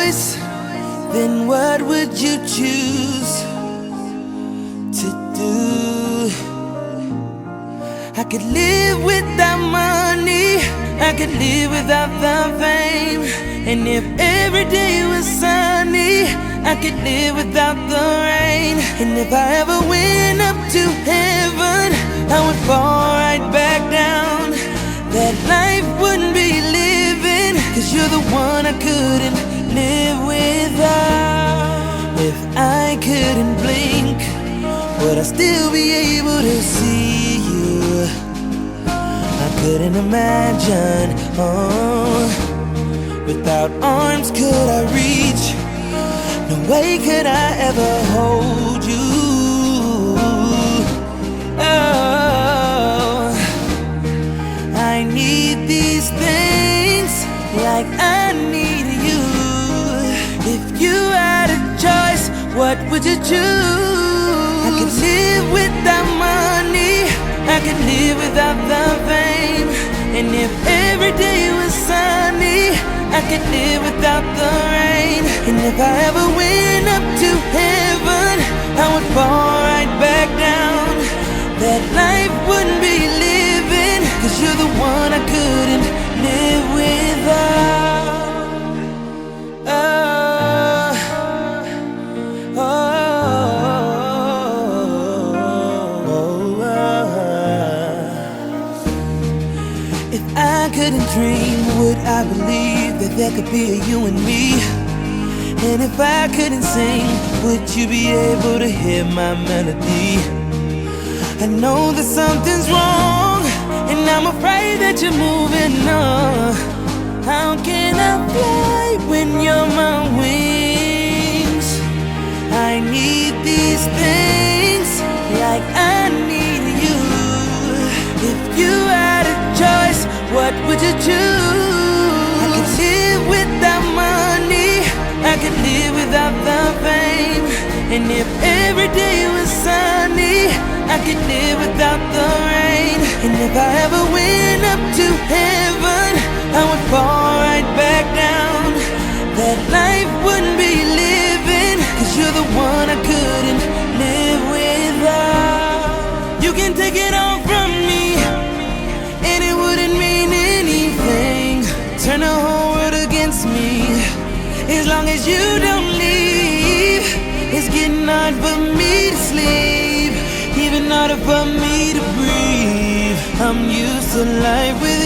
choice, then what would you choose to do? I could live without money, I could live without the fame. And if every day was sunny, I could live without the rain. And if I ever went up to heaven, I would fall right back down. That life wouldn't be living, 'cause you're the one I couldn't live without. If I couldn't blink, would I still be able to see you? I couldn't imagine, without arms could I reach? No way could I ever hold you. Oh, I need these things like I need you. If you had a choice, what would you choose? I could live without money, I could live without the fame. And if every day was sunny, I could live without the rain. And if I ever went up to heaven, I would fall right back down. That life wouldn't be living, 'cause you're the one I couldn't live without. If I couldn't dream, would I believe that there could be a you and me? And if I couldn't sing, would you be able to hear my melody? I know that something's wrong, and I'm afraid that you're moving on. How can I fly when you're my wings? I need these things like I need you. If you had a choice, what would you choose? I could live without money, I could live without the fame. And if every day was sunny, I could live without the rain. And if I ever went up to heaven, I would fall right back down. That life wouldn't be living, 'cause you're the one I couldn't live without. You can take it all from me, and it wouldn't mean anything. Turn the whole world against me, as long as you don't leave. It's getting hard for me to sleep, even harder for me to breathe. I'm used to life with